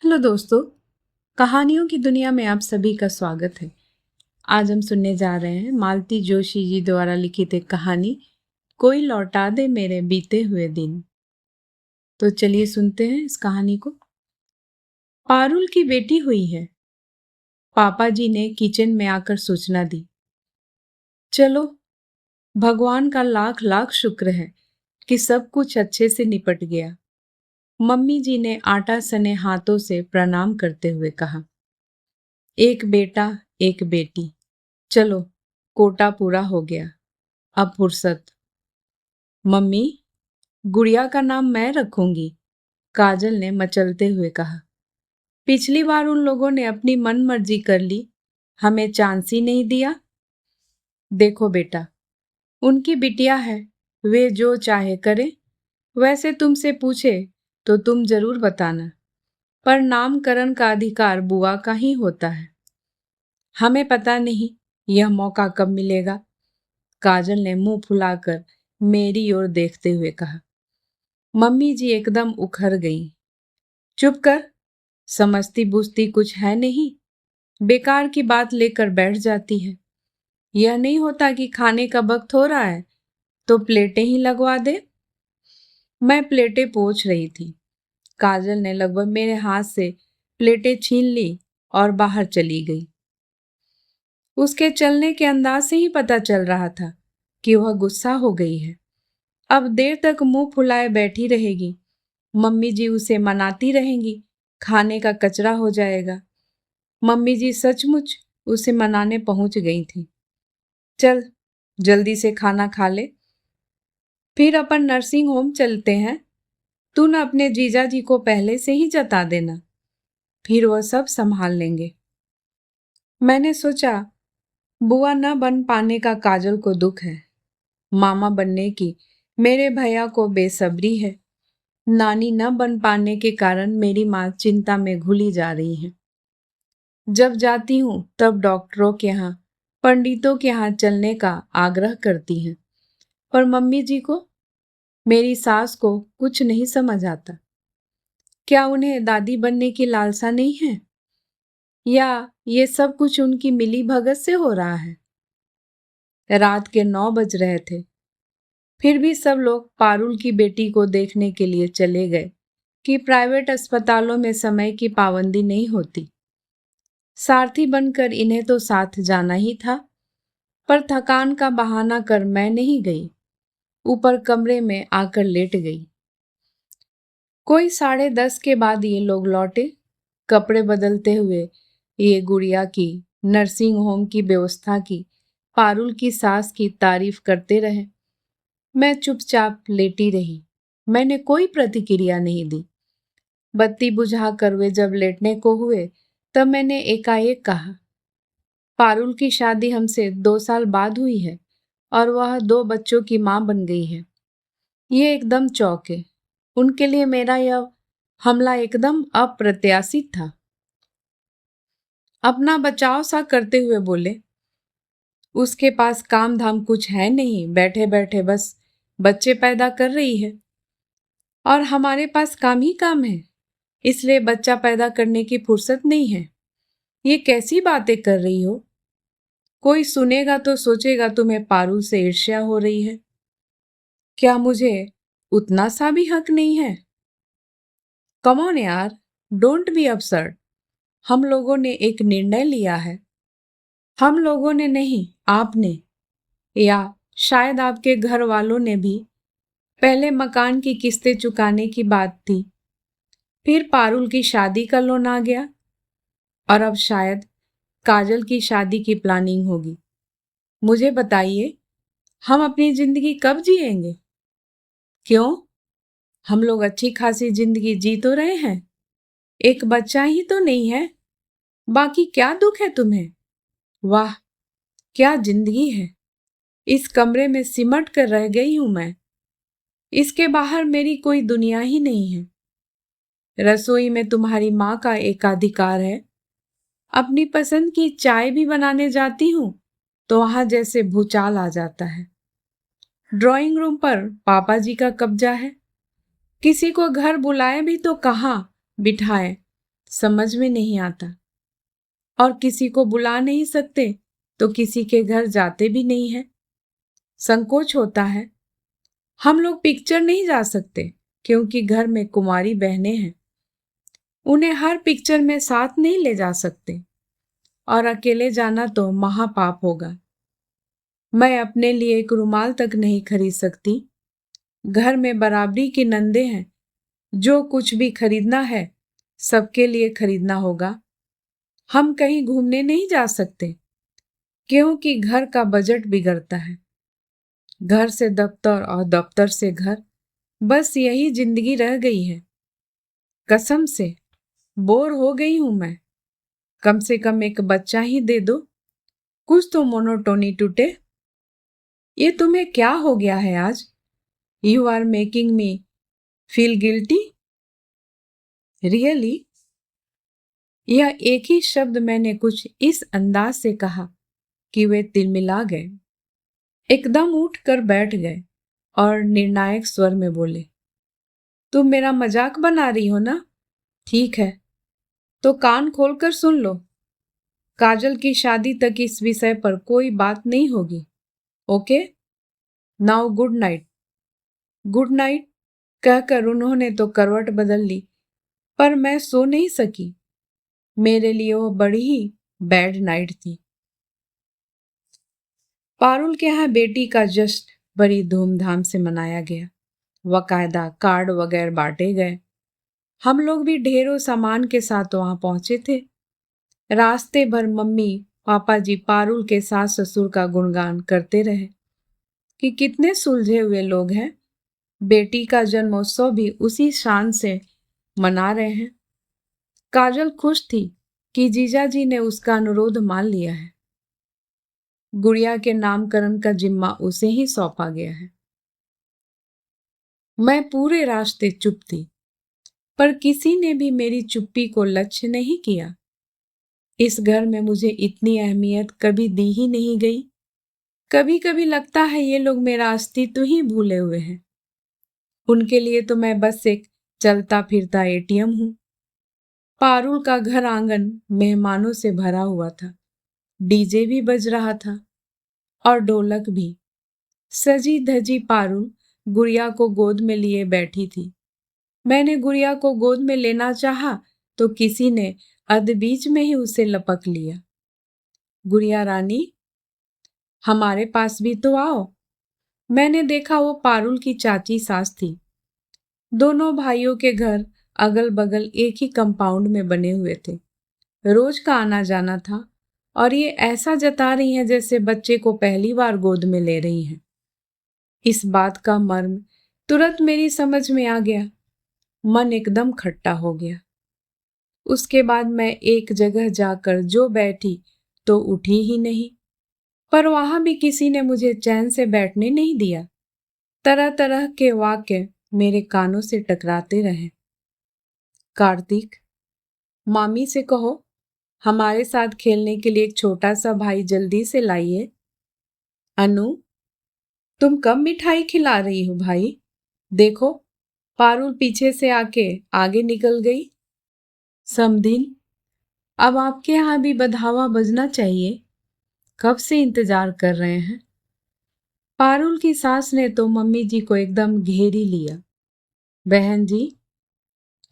Hello दोस्तों, कहानियों की दुनिया में आप सभी का स्वागत है। आज हम सुनने जा रहे हैं मालती जोशी जी द्वारा लिखित एक कहानी, कोई लौटा दे मेरे बीते हुए दिन। तो चलिए सुनते हैं इस कहानी को। पारुल की बेटी हुई है। पापा जी ने किचन में आकर सूचना दी। चलो, भगवान का लाख लाख शुक्र है कि सब कुछ अच्छे से निपट गया। मम्मी जी ने आटा सने हाथों से प्रणाम करते हुए कहा। एक बेटा, एक बेटी, चलो कोटा पूरा हो गया, अब फुर्सत। मम्मी, गुड़िया का नाम मैं रखूंगी, काजल ने मचलते हुए कहा। पिछली बार उन लोगों ने अपनी मन मर्जी कर ली, हमें चांस ही नहीं दिया। देखो बेटा, उनकी बिटिया है, वे जो चाहे करे। वैसे तुमसे पूछे तो तुम जरूर बताना, पर नामकरण का अधिकार बुआ का ही होता है। हमें पता नहीं यह मौका कब मिलेगा, काजल ने मुंह फुलाकर मेरी ओर देखते हुए कहा। मम्मी जी एकदम उखर गई। चुप कर, समझती बूझती कुछ है नहीं, बेकार की बात लेकर बैठ जाती है। यह नहीं होता कि खाने का वक्त हो रहा है तो प्लेटें ही लगवा दे। मैं प्लेटें पोंछ रही थी। काजल ने लगभग मेरे हाथ से प्लेटें छीन ली और बाहर चली गई। उसके चलने के अंदाज से ही पता चल रहा था कि वह गुस्सा हो गई है। अब देर तक मुंह फुलाए बैठी रहेगी। मम्मी जी उसे मनाती रहेंगी, खाने का कचरा हो जाएगा। मम्मी जी सचमुच उसे मनाने पहुंच गई थी। चल, जल्दी से खाना खा ले, फिर अपन नर्सिंग होम चलते हैं। तू न अपने जीजा जी को पहले से ही जता देना, फिर वह सब संभाल लेंगे। मैंने सोचा, बुआ न बन पाने का काजल को दुख है, मामा बनने की मेरे भैया को बेसब्री है। नानी न बन पाने के कारण मेरी माँ चिंता में घुली जा रही है। जब जाती हूँ तब डॉक्टरों के यहाँ, पंडितों के यहाँ चलने का आग्रह करती हैं, पर मम्मी जी को, मेरी सास को कुछ नहीं समझ आता। क्या उन्हें दादी बनने की लालसा नहीं है, या ये सब कुछ उनकी मिली भगत से हो रहा है? रात के 9 बज रहे थे, फिर भी सब लोग पारुल की बेटी को देखने के लिए चले गए कि प्राइवेट अस्पतालों में समय की पाबंदी नहीं होती। सारथी बनकर इन्हें तो साथ जाना ही था, पर थकान का बहाना कर मैं नहीं गई। ऊपर कमरे में आकर लेट गई। कोई 10:30 के बाद ये लोग लौटे। कपड़े बदलते हुए ये गुड़िया की, नर्सिंग होम की व्यवस्था की, पारुल की सास की तारीफ करते रहे। मैं चुपचाप लेटी रही। मैंने कोई प्रतिक्रिया नहीं दी। बत्ती बुझाकर वे जब लेटने को हुए तब मैंने एकाएक कहा, पारुल की शादी हमसे 2 साल बाद हुई है और वह 2 बच्चों की मां बन गई है। ये एकदम चौंके। उनके लिए मेरा यह हमला एकदम अप्रत्याशित था। अपना बचाव सा करते हुए बोले, उसके पास काम धाम कुछ है नहीं, बैठे बैठे बस बच्चे पैदा कर रही है, और हमारे पास काम ही काम है, इसलिए बच्चा पैदा करने की फुर्सत नहीं है। ये कैसी बातें कर रही हो? कोई सुनेगा तो सोचेगा तुम्हें पारुल से ईर्ष्या हो रही है। क्या मुझे उतना सा भी हक नहीं है? कम ऑन यार, डोंट बी अपसर्ड। हम लोगों ने एक निर्णय लिया है। हम लोगों ने नहीं, आपने, या शायद आपके घर वालों ने भी। पहले मकान की किस्तें चुकाने की बात थी, फिर पारुल की शादी का लोन आ गया, और अब शायद काजल की शादी की प्लानिंग होगी। मुझे बताइए, हम अपनी जिंदगी कब जिएंगे? क्यों? हम लोग अच्छी खासी जिंदगी जी तो रहे हैं। एक बच्चा ही तो नहीं है, बाकी क्या दुख है तुम्हें? वाह, क्या जिंदगी है। इस कमरे में सिमट कर रह गई हूं मैं। इसके बाहर मेरी कोई दुनिया ही नहीं है। रसोई में तुम्हारी माँ का एकाधिकार है। अपनी पसंद की चाय भी बनाने जाती हूँ तो वहां जैसे भूचाल आ जाता है। ड्राइंग रूम पर पापा जी का कब्जा है। किसी को घर बुलाए भी तो कहाँ बिठाए, समझ में नहीं आता। और किसी को बुला नहीं सकते तो किसी के घर जाते भी नहीं है। संकोच होता है। हम लोग पिक्चर नहीं जा सकते क्योंकि घर में कुंवारी बहनें हैं। उन्हें हर पिक्चर में साथ नहीं ले जा सकते और अकेले जाना तो महापाप होगा। मैं अपने लिए एक रुमाल तक नहीं खरीद सकती। घर में बराबरी की नंदे हैं। जो कुछ भी खरीदना है सबके लिए खरीदना होगा। हम कहीं घूमने नहीं जा सकते क्योंकि घर का बजट बिगड़ता है। घर से दफ्तर और दफ्तर से घर, बस यही जिंदगी रह गई है। कसम से बोर हो गई हूं मैं। कम से कम एक बच्चा ही दे दो, कुछ तो मोनोटोनी टूटे। ये तुम्हें क्या हो गया है आज? You are making me feel guilty. Really? यह एक ही शब्द मैंने कुछ इस अंदाज से कहा कि वे तिलमिला गए, एकदम उठकर बैठ गए और निर्णायक स्वर में बोले, तुम मेरा मजाक बना रही हो ना? ठीक है, तो कान खोलकर सुन लो। काजल की शादी तक इस विषय पर कोई बात नहीं होगी। Okay? Now good night. Good night कहकर उन्होंने तो करवट बदल ली, पर मैं सो नहीं सकी। मेरे लिए वो बड़ी ही बैड नाइट थी। पारुल के यहाँ बेटी का जश्न बड़ी धूमधाम से मनाया गया। वकायदा कार्ड वगैरह बांटे गए। हम लोग भी ढेरों सामान के साथ वहां पहुंचे थे। रास्ते भर मम्मी पापा जी पारुल के सास ससुर का गुणगान करते रहे कि कितने सुलझे हुए लोग हैं। बेटी का जन्मोत्सव भी उसी शान से मना रहे हैं। काजल खुश थी कि जीजाजी ने उसका अनुरोध मान लिया है। गुड़िया के नामकरण का जिम्मा उसे ही सौंपा गया है। मैं पूरे रास्ते चुप थी, पर किसी ने भी मेरी चुप्पी को लक्ष्य नहीं किया। इस घर में मुझे इतनी अहमियत कभी दी ही नहीं गई। कभी कभी लगता है ये लोग मेरा अस्तित्व ही भूले हुए हैं। उनके लिए तो मैं बस एक चलता फिरता एटीएम हूं। पारुल का घर आंगन मेहमानों से भरा हुआ था। डीजे भी बज रहा था और ढोलक भी। सजी धजी पारुल गुड़िया को गोद में लिए बैठी थी। मैंने गुड़िया को गोद में लेना चाहा तो किसी ने अधबीच में ही उसे लपक लिया। गुड़िया रानी, हमारे पास भी तो आओ। मैंने देखा वो पारुल की चाची सास थी। दोनों भाइयों के घर अगल बगल एक ही कंपाउंड में बने हुए थे। रोज का आना जाना था और ये ऐसा जता रही हैं जैसे बच्चे को पहली बार गोद में ले रही हैं। इस बात का मर्म तुरंत मेरी समझ में आ गया। मन एकदम खट्टा हो गया। उसके बाद मैं एक जगह जाकर जो बैठी तो उठी ही नहीं, पर वहां भी किसी ने मुझे चैन से बैठने नहीं दिया। तरह तरह के वाक्य मेरे कानों से टकराते रहे। कार्तिक, मामी से कहो हमारे साथ खेलने के लिए एक छोटा सा भाई जल्दी से लाइए। अनु, तुम कब मिठाई खिला रही हो भाई? देखो, पारुल पीछे से आके आगे निकल गई। समधिन, अब आपके यहाँ भी बधावा बजना चाहिए। कब से इंतजार कर रहे हैं। पारुल की सास ने तो मम्मी जी को एकदम घेरी लिया। बहन जी,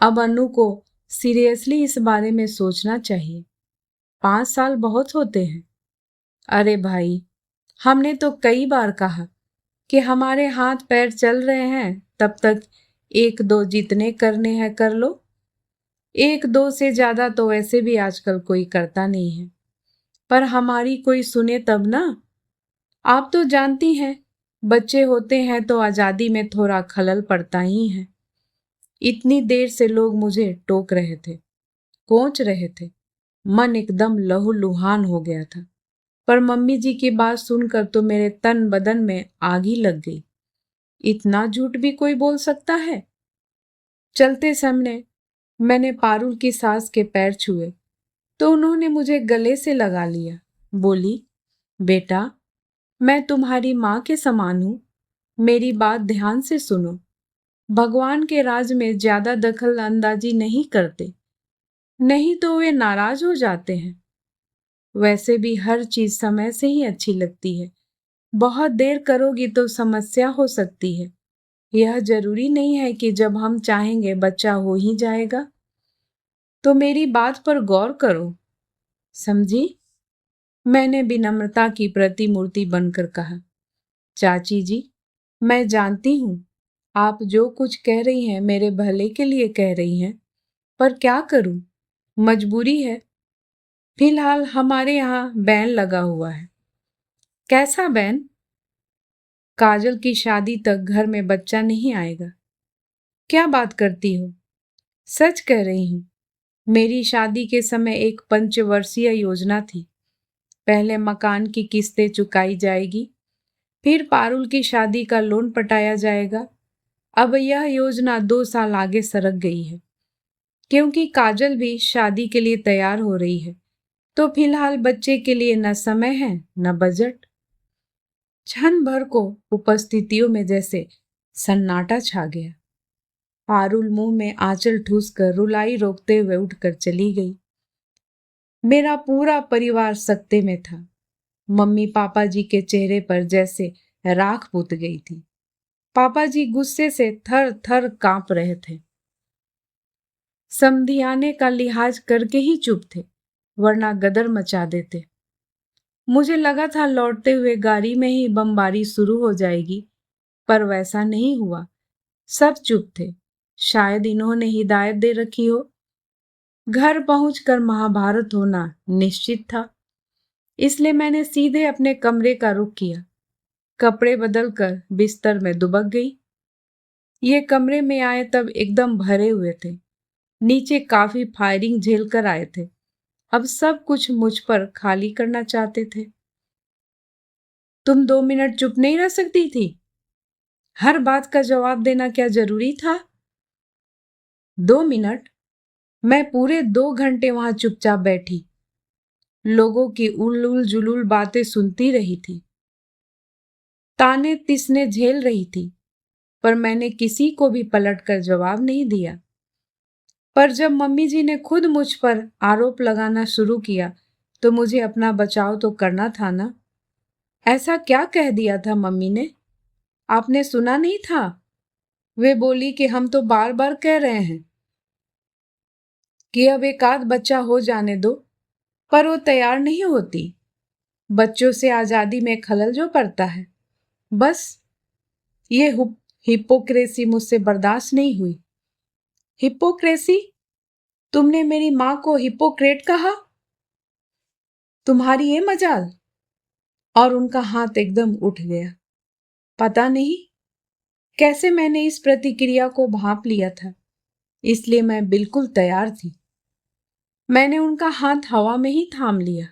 अब अनु को सीरियसली इस बारे में सोचना चाहिए। 5 साल बहुत होते हैं। अरे भाई, हमने तो कई बार कहा कि हमारे हाथ पैर चल रहे हैं, तब तक 1-2 जितने करने हैं कर लो। 1-2 से ज्यादा तो वैसे भी आजकल कोई करता नहीं है, पर हमारी कोई सुने तब ना। आप तो जानती हैं, बच्चे होते हैं तो आजादी में थोड़ा खलल पड़ता ही है। इतनी देर से लोग मुझे टोक रहे थे, कोंच रहे थे। मन एकदम लहूलुहान हो गया था, पर मम्मी जी की बात सुनकर तो मेरे तन बदन में आग ही लग गई। इतना झूठ भी कोई बोल सकता है? चलते समय मैंने पारुल की सास के पैर छुए तो उन्होंने मुझे गले से लगा लिया। बोली, बेटा, मैं तुम्हारी माँ के समान हूँ। मेरी बात ध्यान से सुनो। भगवान के राज में ज्यादा दखल अंदाजी नहीं करते। नहीं तो वे नाराज हो जाते हैं। वैसे भी हर चीज समय से ही अच्छी लगती है। बहुत देर करोगी तो समस्या हो सकती है। यह जरूरी नहीं है कि जब हम चाहेंगे बच्चा हो ही जाएगा। तो मेरी बात पर गौर करो, समझी? मैंने विनम्रता की प्रतिमूर्ति बनकर कहा। चाची जी, मैं जानती हूँ आप जो कुछ कह रही हैं मेरे भले के लिए कह रही हैं, पर क्या करूं, मजबूरी है। फिलहाल हमारे यहाँ बैन लगा हुआ है। कैसा बैन? काजल की शादी तक घर में बच्चा नहीं आएगा। क्या बात करती हो? सच कह रही हूँ। मेरी शादी के समय एक पंचवर्षीय योजना थी। पहले मकान की किस्तें चुकाई जाएगी, फिर पारुल की शादी का लोन पटाया जाएगा। अब यह योजना 2 साल आगे सरक गई है, क्योंकि काजल भी शादी के लिए तैयार हो रही है। तो फिलहाल बच्चे के लिए न समय है न बजट। क्षण भर को उपस्थितियों में जैसे सन्नाटा छा गया। पारुल मुंह में आंचल ठूसकर रुलाई रोकते हुए उठकर चली गई। मेरा पूरा परिवार सकते में था। मम्मी पापा जी के चेहरे पर जैसे राख पुत गई थी। पापा जी गुस्से से थर थर कांप रहे थे। समधियाने का लिहाज करके ही चुप थे, वरना गदर मचा देते। मुझे लगा था लौटते हुए गाड़ी में ही बमबारी शुरू हो जाएगी, पर वैसा नहीं हुआ। सब चुप थे। शायद इन्होंने हिदायत दे रखी हो। घर पहुंचकर महाभारत होना निश्चित था, इसलिए मैंने सीधे अपने कमरे का रुख किया। कपड़े बदलकर बिस्तर में दुबक गई। ये कमरे में आए तब एकदम भरे हुए थे। नीचे काफी फायरिंग झेल कर आए थे। अब सब कुछ मुझ पर खाली करना चाहते थे। तुम 2 मिनट चुप नहीं रह सकती थी? हर बात का जवाब देना क्या जरूरी था? 2 मिनट? मैं पूरे 2 घंटे वहां चुपचाप बैठी, लोगों की उलूल जुलूल बातें सुनती रही थी, ताने तिसने झेल रही थी, पर मैंने किसी को भी पलटकर जवाब नहीं दिया। पर जब मम्मी जी ने खुद मुझ पर आरोप लगाना शुरू किया, तो मुझे अपना बचाव तो करना था ना। ऐसा क्या कह दिया था मम्मी ने? आपने सुना नहीं था? वे बोली कि हम तो बार बार कह रहे हैं कि अब एक आध बच्चा हो जाने दो, पर वो तैयार नहीं होती। बच्चों से आजादी में खलल जो पड़ता है। बस ये हिपोक्रेसी मुझसे बर्दाश्त नहीं हुई। हिपोक्रेसी? तुमने मेरी माँ को हिपोक्रेट कहा? तुम्हारी ये मजाल? और उनका हाथ एकदम उठ गया। पता नहीं कैसे मैंने इस प्रतिक्रिया को भांप लिया था, इसलिए मैं बिल्कुल तैयार थी। मैंने उनका हाथ हवा में ही थाम लिया।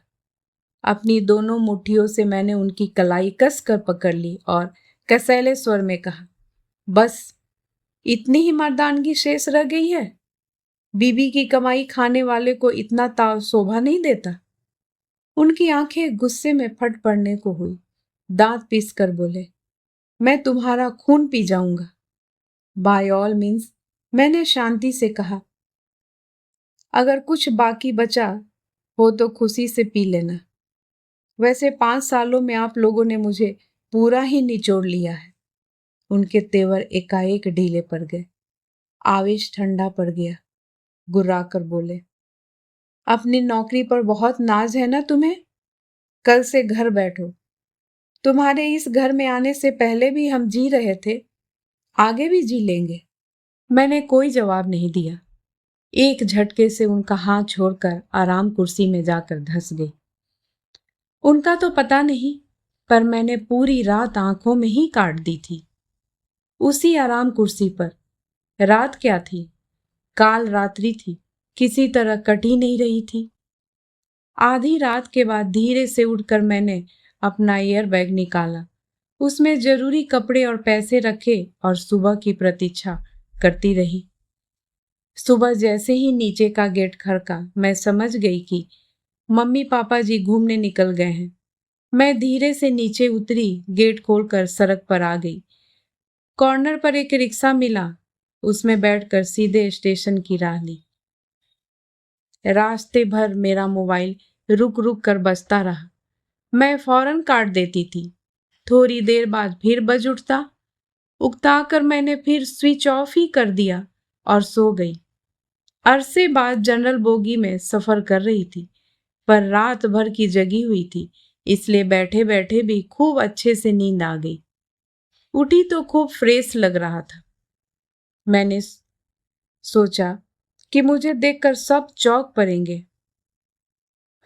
अपनी दोनों मुट्ठियों से मैंने उनकी कलाई कस कर पकड़ ली और कसैले स्वर में कहा, बस इतनी ही मर्दानगी शेष रह गई है? बीबी की कमाई खाने वाले को इतना ताव शोभा नहीं देता? उनकी आंखें गुस्से में फट पड़ने को हुई। दांत पीस कर बोले, मैं तुम्हारा खून पी जाऊंगा। बाय ऑल मीन्स, मैंने शांति से कहा, अगर कुछ बाकी बचा हो तो खुशी से पी लेना। वैसे 5 सालों में आप लोगों ने मुझे पूरा ही निचोड़ लिया है। उनके तेवर एकाएक ढीले पड़ गए। आवेश ठंडा पड़ गया। गुर्रा कर बोले, अपनी नौकरी पर बहुत नाज है ना तुम्हें? कल से घर बैठो। तुम्हारे इस घर में आने से पहले भी हम जी रहे थे, आगे भी जी लेंगे। मैंने कोई जवाब नहीं दिया। एक झटके से उनका हाथ छोड़कर आराम कुर्सी में जाकर धंस गई। उनका तो पता नहीं, पर मैंने पूरी रात आंखों में ही काट दी थी। उसी आराम कुर्सी पर। रात क्या थी? काल रात्रि थी, किसी तरह कट ही नहीं रही थी। आधी रात के बाद धीरे से उठकर मैंने अपना एयर बैग निकाला, उसमें जरूरी कपड़े और पैसे रखे और सुबह की प्रतीक्षा करती रही। सुबह जैसे ही नीचे का गेट खड़का, मैं समझ गई कि मम्मी पापा जी घूमने निकल गए हैं। मैं धीरे से नीचे उतरी, गेट खोलकर सड़क पर आ गई। कॉर्नर पर एक रिक्शा मिला, उसमें बैठकर सीधे स्टेशन की राह ली। रास्ते भर मेरा मोबाइल रुक रुक कर बजता रहा। मैं फौरन काट देती थी। थोड़ी देर बाद फिर बज उठता। उकताकर मैंने फिर स्विच ऑफ ही कर दिया और सो गई। अरसे बाद जनरल बोगी में सफर कर रही थी, पर रात भर की जगी हुई थी, इसलिए बैठे बैठे भी खूब अच्छे से नींद आ गई। उठी तो खूब फ्रेश लग रहा था। मैंने सोचा कि मुझे देखकर सब चौंक पड़ेंगे,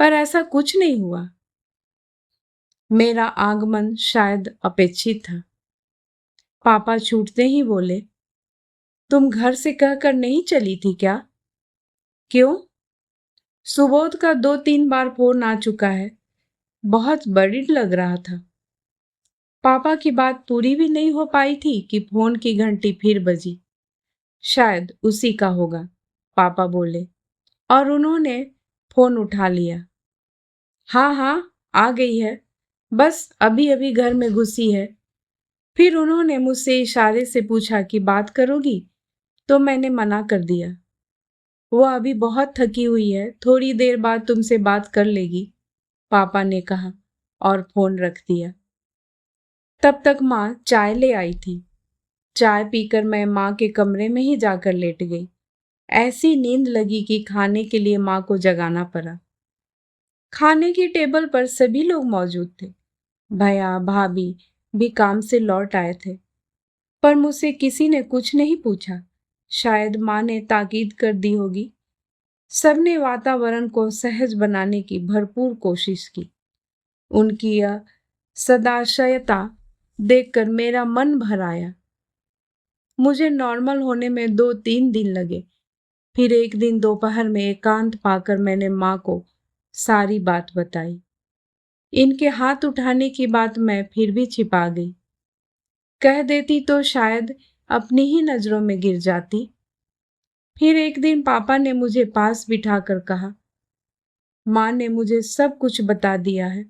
पर ऐसा कुछ नहीं हुआ। मेरा आगमन शायद अपेक्षित था। पापा छूटते ही बोले, तुम घर से कहकर नहीं चली थी क्या? क्यों? सुबोध का 2-3 बार फोन आ चुका है। बहुत बड़ी लग रहा था। पापा की बात पूरी भी नहीं हो पाई थी कि फोन की घंटी फिर बजी। शायद उसी का होगा, पापा बोले, और उन्होंने फोन उठा लिया। हाँ हाँ, आ गई है, बस अभी अभी घर में घुसी है। फिर उन्होंने मुझसे इशारे से पूछा कि बात करोगी, तो मैंने मना कर दिया। वो अभी बहुत थकी हुई है, थोड़ी देर बाद तुमसे बात कर लेगी, पापा ने कहा और फोन रख दिया। तब तक माँ चाय ले आई थी। चाय पीकर मैं माँ के कमरे में ही जाकर लेट गई। ऐसी नींद लगी कि खाने के लिए माँ को जगाना पड़ा। खाने की टेबल पर सभी लोग मौजूद थे। भैया भाभी भी काम से लौट आए थे, पर मुझसे किसी ने कुछ नहीं पूछा। शायद माँ ने ताकीद कर दी होगी। सबने वातावरण को सहज बनाने की भरपूर कोशिश की। उनकी यह सदाशयता देखकर मेरा मन भर आया। मुझे नॉर्मल होने में 2-3 दिन लगे। फिर एक दिन दोपहर में एकांत पाकर मैंने माँ को सारी बात बताई। इनके हाथ उठाने की बात मैं फिर भी छिपा गई। कह देती तो शायद अपनी ही नजरों में गिर जाती। फिर एक दिन पापा ने मुझे पास बिठाकर कहा, माँ ने मुझे सब कुछ बता दिया है,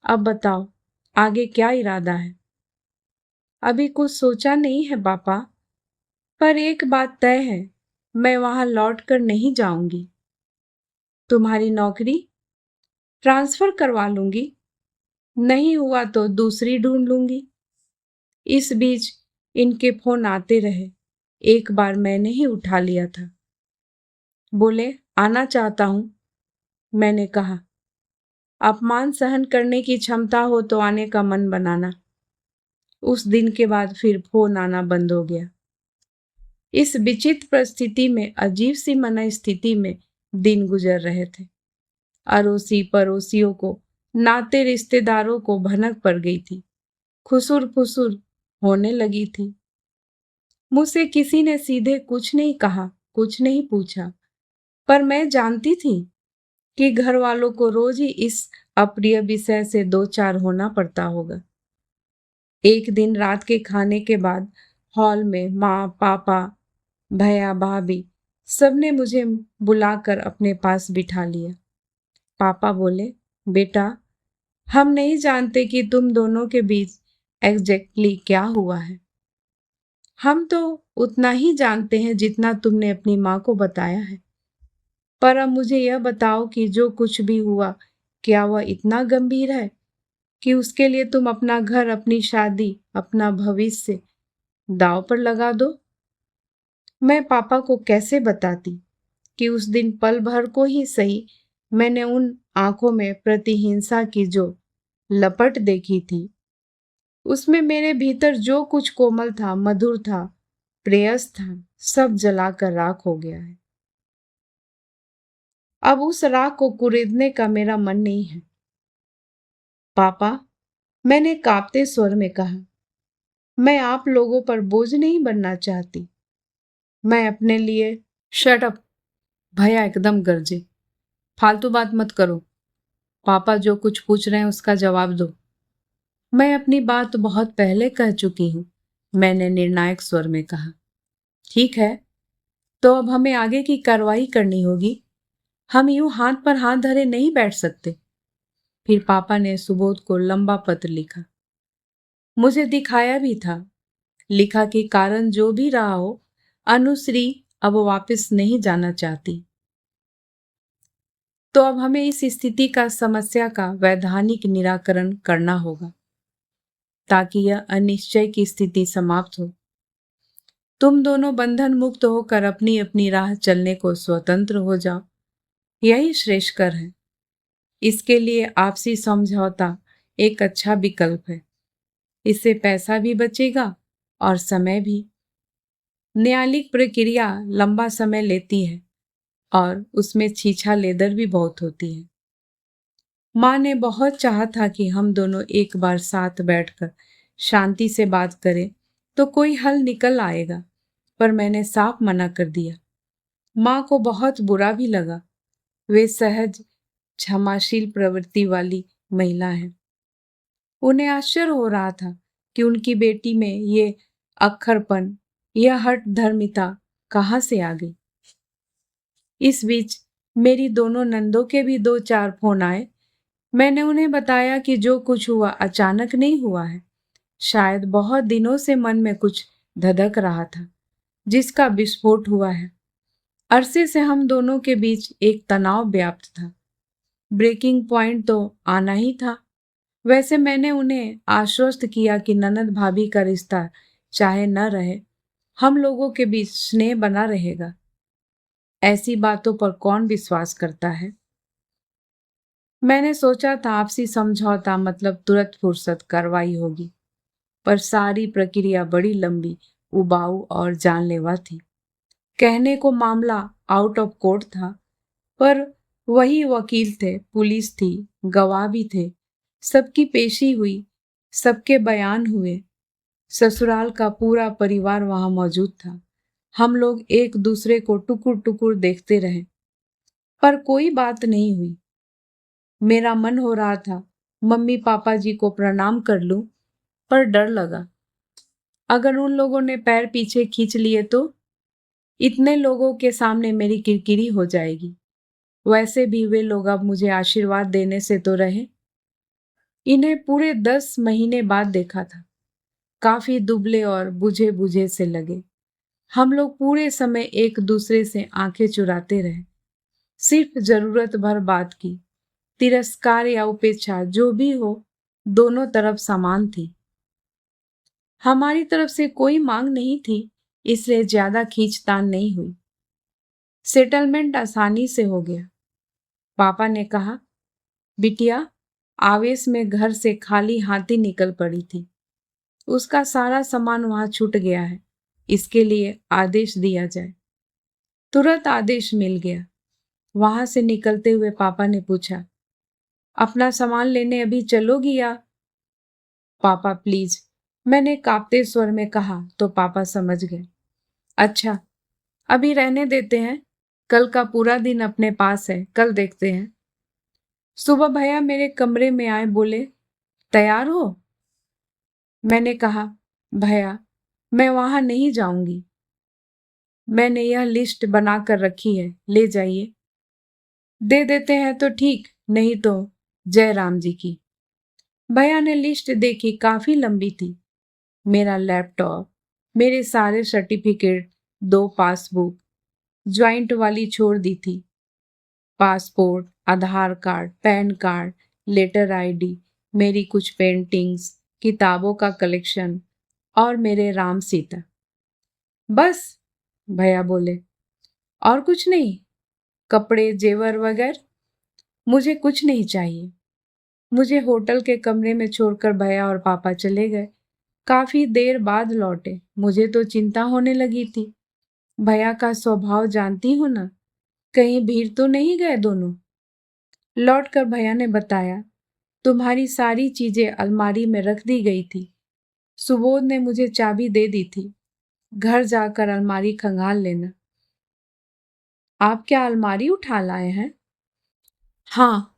अब बताओ आगे क्या इरादा है? अभी कुछ सोचा नहीं है पापा, पर एक बात तय है, मैं वहां लौट कर नहीं जाऊंगी। तुम्हारी नौकरी ट्रांसफर करवा लूंगी, नहीं हुआ तो दूसरी ढूंढ लूंगी। इस बीच इनके फोन आते रहे। एक बार मैंने ही उठा लिया था। बोले, आना चाहता हूं। मैंने कहा, अपमान सहन करने की क्षमता हो तो आने का मन बनाना। उस दिन के बाद फिर फोन आना बंद हो गया। इस विचित्र परिस्थिति में, अजीब सी मन स्थिति में दिन गुजर रहे थे। अड़ोसी पड़ोसियों को, नाते रिश्तेदारों को भनक पड़ गई थी। खुसुर फुसुर होने लगी थी। मुझसे किसी ने सीधे कुछ नहीं कहा, कुछ नहीं पूछा, पर मैं जानती थी कि घर वालों को रोज ही इस अप्रिय विषय से दो चार होना पड़ता होगा। एक दिन रात के खाने के बाद हॉल में माँ पापा भैया भाभी सबने मुझे बुलाकर अपने पास बिठा लिया। पापा बोले, बेटा, हम नहीं जानते कि तुम दोनों के बीच एग्जैक्टली क्या हुआ है। हम तो उतना ही जानते हैं जितना तुमने अपनी माँ को बताया है, पर अब मुझे यह बताओ कि जो कुछ भी हुआ, क्या वह इतना गंभीर है कि उसके लिए तुम अपना घर, अपनी शादी, अपना भविष्य दांव पर लगा दो? मैं पापा को कैसे बताती कि उस दिन पल भर को ही सही मैंने उन आंखों में प्रतिहिंसा की जो लपट देखी थी, उसमें मेरे भीतर जो कुछ कोमल था, मधुर था, प्रेयस था, सब जलाकर राख हो गया है। अब उस राख को कुरेदने का मेरा मन नहीं है। पापा, मैंने कांपते स्वर में कहा, मैं आप लोगों पर बोझ नहीं बनना चाहती। मैं अपने लिए शट अप। भैया एकदम गरजे, फालतू बात मत करो। पापा जो कुछ पूछ रहे हैं उसका जवाब दो। मैं अपनी बात बहुत पहले कह चुकी हूँ, मैंने निर्णायक स्वर में कहा। ठीक है, तो अब हमें आगे की कार्रवाई करनी होगी। हम यूं हाथ पर हाथ धरे नहीं बैठ सकते। फिर पापा ने सुबोध को लंबा पत्र लिखा। मुझे दिखाया भी था। लिखा कि कारण जो भी रहा हो, अनुश्री अब वापस नहीं जाना चाहती। तो अब हमें इस स्थिति का समस्या का वैधानिक निराकरण करना होगा ताकि यह अनिश्चय की स्थिति समाप्त हो। तुम दोनों बंधन मुक्त होकर अपनी अपनी राह चलने को स्वतंत्र हो जाओ, यही श्रेष्ठकर है। इसके लिए आपसी समझौता एक अच्छा विकल्प है। इससे पैसा भी बचेगा और समय भी। न्यायालयिक प्रक्रिया लंबा समय लेती है और उसमें छीछा लेदर भी बहुत होती है। माँ ने बहुत चाहा था कि हम दोनों एक बार साथ बैठकर शांति से बात करें तो कोई हल निकल आएगा, पर मैंने साफ मना कर दिया। माँ को बहुत बुरा भी लगा। वे सहज क्षमाशील प्रवृत्ति वाली महिला है। उन्हें आश्चर्य हो रहा था कि उनकी बेटी में ये अक्खरपन, यह हठ धर्मिता कहाँ से आ गई। इस बीच मेरी दोनों नंदों के भी 2-4 फोन आए। मैंने उन्हें बताया कि जो कुछ हुआ अचानक नहीं हुआ है। शायद बहुत दिनों से मन में कुछ धधक रहा था, जिसका विस्फोट हुआ है। अरसे से हम दोनों के बीच एक तनाव व्याप्त था। ब्रेकिंग पॉइंट तो आना ही था। वैसे मैंने उन्हें आश्वस्त किया कि ननद भाभी का रिश्ता चाहे न रहे, हम लोगों के बीच स्नेह बना रहेगा। ऐसी बातों पर कौन विश्वास करता है। मैंने सोचा था आपसी समझौता मतलब तुरंत फुर्सत कार्रवाई होगी, पर सारी प्रक्रिया बड़ी लंबी, उबाऊ और जानलेवा थी। कहने को मामला आउट ऑफ कोर्ट था, पर वही वकील थे, पुलिस थी, गवाह भी थे। सबकी पेशी हुई, सबके बयान हुए। ससुराल का पूरा परिवार वहां मौजूद था। हम लोग एक दूसरे को टुकुर टुकुर देखते रहे, पर कोई बात नहीं हुई। मेरा मन हो रहा था मम्मी पापा जी को प्रणाम कर लूं, पर डर लगा अगर उन लोगों ने पैर पीछे खींच लिए तो इतने लोगों के सामने मेरी किरकिरी हो जाएगी। वैसे भी वे लोग अब मुझे आशीर्वाद देने से तो रहे। इन्हें पूरे 10 महीने बाद देखा था। काफी दुबले और बुझे बुझे से लगे। हम लोग पूरे समय एक दूसरे से आंखें चुराते रहे, सिर्फ जरूरत भर बात की। तिरस्कार या उपेक्षा जो भी हो, दोनों तरफ समान थी। हमारी तरफ से कोई मांग नहीं थी, इसलिए ज्यादा खींचतान नहीं हुई। सेटलमेंट आसानी से हो गया। पापा ने कहा, बिटिया आवेश में घर से खाली हाथी निकल पड़ी थी। उसका सारा सामान वहां छूट गया है, इसके लिए आदेश दिया जाए। तुरंत आदेश मिल गया। वहां से निकलते हुए पापा ने पूछा, अपना सामान लेने अभी चलोगी या? पापा प्लीज, मैंने कांपते स्वर में कहा तो पापा समझ गए। अच्छा, अभी रहने देते हैं, कल का पूरा दिन अपने पास है, कल देखते हैं। सुबह भैया मेरे कमरे में आए, बोले, तैयार हो? मैंने कहा, भैया मैं वहां नहीं जाऊंगी। मैंने यह लिस्ट बनाकर रखी है, ले जाइए। दे देते हैं तो ठीक, नहीं तो जय राम जी की। भैया ने लिस्ट देखी, काफी लंबी थी। मेरा लैपटॉप, मेरे सारे सर्टिफिकेट, 2 पासबुक, ज्वाइंट वाली छोड़ दी थी। Passport, Aadhaar card, PAN card, letter ID, मेरी कुछ पेंटिंग्स, किताबों का कलेक्शन और मेरे राम सीता। बस, भैया बोले, और कुछ नहीं? कपड़े जेवर वगैरह? मुझे कुछ नहीं चाहिए। मुझे होटल के कमरे में छोड़कर भैया और पापा चले गए। काफी देर बाद लौटे। मुझे तो चिंता होने लगी थी। भैया का स्वभाव जानती हो ना, कहीं भीड़ तो नहीं गए दोनों। लौटकर भैया ने बताया, तुम्हारी सारी चीजें अलमारी में रख दी गई थी। सुबोध ने मुझे चाबी दे दी थी। घर जाकर अलमारी खंगाल लेना। आप क्या अलमारी उठा लाए हैं? हाँ,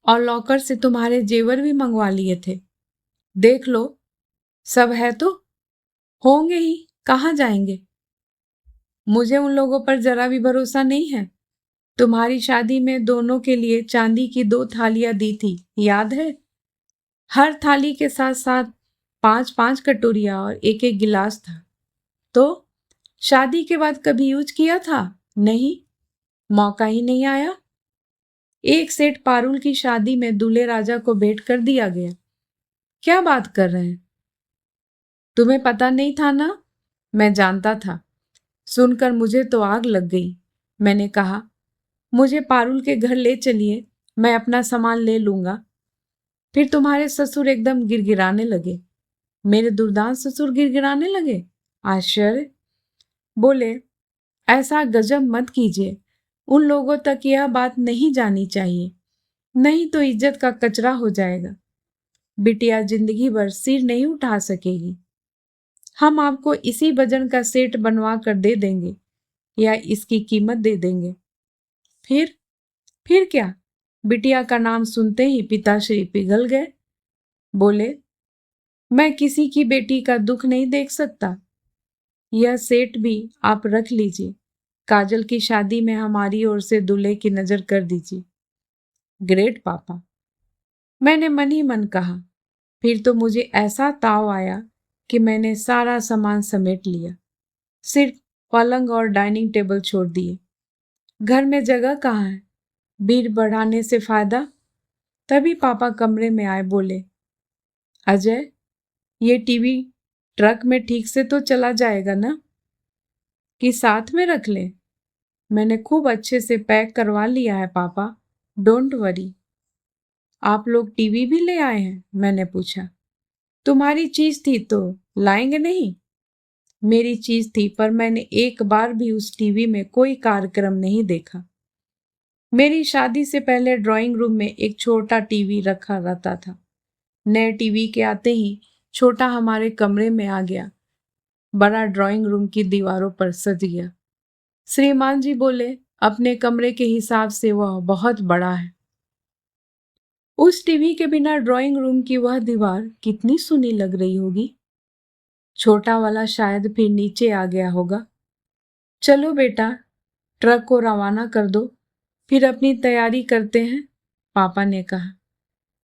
और लॉकर से तुम्हारे जेवर भी मंगवा लिए थे। देख लो, सब है तो? होंगे ही, कहाँ जाएंगे? मुझे उन लोगों पर जरा भी भरोसा नहीं है। तुम्हारी शादी में दोनों के लिए चांदी की 2 थालियां दी थी, याद है? हर थाली के साथ साथ 5-5 कटोरियां और 1-1 गिलास था। तो शादी के बाद कभी यूज किया था? नहीं, मौका ही नहीं आया। एक सेठ पारुल की शादी में दूल्हे राजा को भेंट कर दिया गया। क्या बात कर रहे हैं? तुम्हें पता नहीं था ना? मैं जानता था। सुनकर मुझे तो आग लग गई। मैंने कहा, मुझे पारुल के घर ले चलिए, मैं अपना सामान ले लूंगा। फिर तुम्हारे ससुर एकदम गिड़गिड़ाने लगे। मेरे दुर्दांत ससुर गिड़गिड़ाने लगे? आश्चर्य। बोले, ऐसा गजब मत कीजिए, उन लोगों तक यह बात नहीं जानी चाहिए, नहीं तो इज्जत का कचरा हो जाएगा। बिटिया जिंदगी भर सिर नहीं उठा सकेगी। हम आपको इसी वजन का सेट बनवा कर दे देंगे या इसकी कीमत दे देंगे। फिर क्या? बिटिया का नाम सुनते ही पिताश्री पिघल गए। बोले, मैं किसी की बेटी का दुख नहीं देख सकता। यह सेट भी आप रख लीजिए। काजल की शादी में हमारी ओर से दूल्हे की नजर कर दीजिए। ग्रेट पापा, मैंने मन ही मन कहा। फिर तो मुझे ऐसा ताव आया कि मैंने सारा सामान समेट लिया, सिर्फ पलंग और डाइनिंग टेबल छोड़ दिए। घर में जगह कहाँ है? भीड़ बढ़ाने से फायदा। तभी पापा कमरे में आए। बोले, अजय, ये टीवी ट्रक में ठीक से तो चला जाएगा ना, कि साथ में रख ले? मैंने खूब अच्छे से पैक करवा लिया है पापा, डोंट वरी। आप लोग टीवी भी ले आए हैं? मैंने पूछा। तुम्हारी चीज थी तो लाएंगे नहीं? मेरी चीज थी, पर मैंने एक बार भी उस टीवी में कोई कार्यक्रम नहीं देखा। मेरी शादी से पहले ड्राइंग रूम में एक छोटा टीवी रखा रहता था। नए टीवी के आते ही छोटा हमारे कमरे में आ गया, बड़ा ड्राइंग रूम की दीवारों पर सज गया। श्रीमान जी बोले, अपने कमरे के हिसाब से वह बहुत बड़ा है। उस टीवी के बिना ड्राइंग रूम की वह दीवार कितनी सुनी लग रही होगी। छोटा वाला शायद फिर नीचे आ गया होगा। चलो बेटा, ट्रक को रवाना कर दो, फिर अपनी तैयारी करते हैं, पापा ने कहा।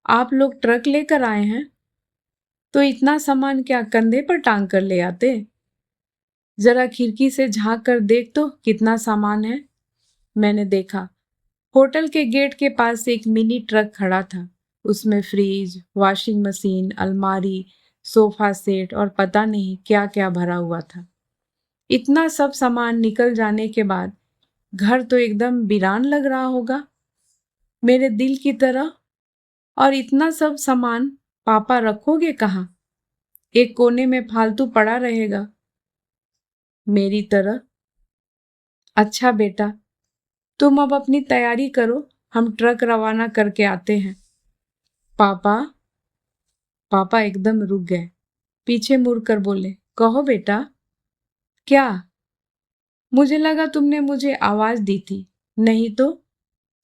आप लोग ट्रक लेकर आए हैं तो इतना सामान क्या कंधे पर टांग कर ले आते? जरा खिड़की से झांक कर देख तो कितना सामान है। मैंने देखा, होटल के गेट के पास एक मिनी ट्रक खड़ा था। उसमें फ्रिज, वॉशिंग मशीन, अलमारी, सोफा सेट और पता नहीं क्या क्या भरा हुआ था। इतना सब सामान निकल जाने के बाद घर तो एकदम वीरान लग रहा होगा, मेरे दिल की तरह। और इतना सब सामान पापा रखोगे कहाँ? एक कोने में फालतू पड़ा रहेगा, मेरी तरह। अच्छा बेटा, तुम अब अपनी तैयारी करो, हम ट्रक रवाना करके आते हैं। पापा पापा एकदम रुक गए, पीछे मुड़कर बोले, कहो बेटा। क्या? मुझे लगा तुमने मुझे आवाज दी थी। नहीं तो।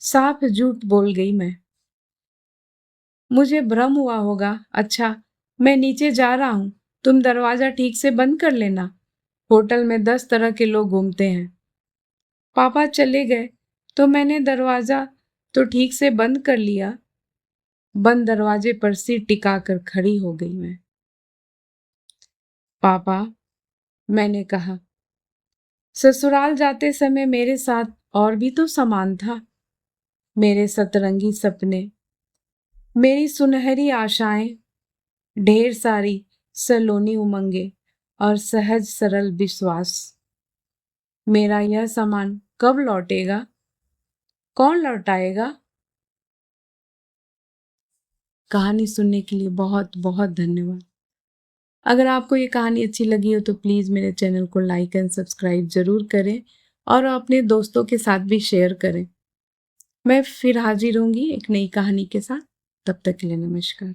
साफ झूठ बोल गई मैं। मुझे भ्रम हुआ होगा। अच्छा, मैं नीचे जा रहा हूं, तुम दरवाजा ठीक से बंद कर लेना। होटल में 10 तरह के लोग घूमते हैं। पापा चले गए तो मैंने दरवाजा तो ठीक से बंद कर लिया। बंद दरवाजे पर सिर टिकाकर खड़ी हो गई मैं। पापा, मैंने कहा, ससुराल जाते समय मेरे साथ और भी तो सामान था। मेरे सतरंगी सपने, मेरी सुनहरी आशाएं, ढेर सारी सलोनी उमंगे और सहज सरल विश्वास। मेरा यह सामान कब लौटेगा? कौन लौटाएगा? कहानी सुनने के लिए बहुत बहुत धन्यवाद। अगर आपको ये कहानी अच्छी लगी हो तो प्लीज़ मेरे चैनल को लाइक एंड सब्सक्राइब ज़रूर करें और अपने दोस्तों के साथ भी शेयर करें। मैं फिर हाजिर होंगी एक नई कहानी के साथ। तब तक के लिए नमस्कार।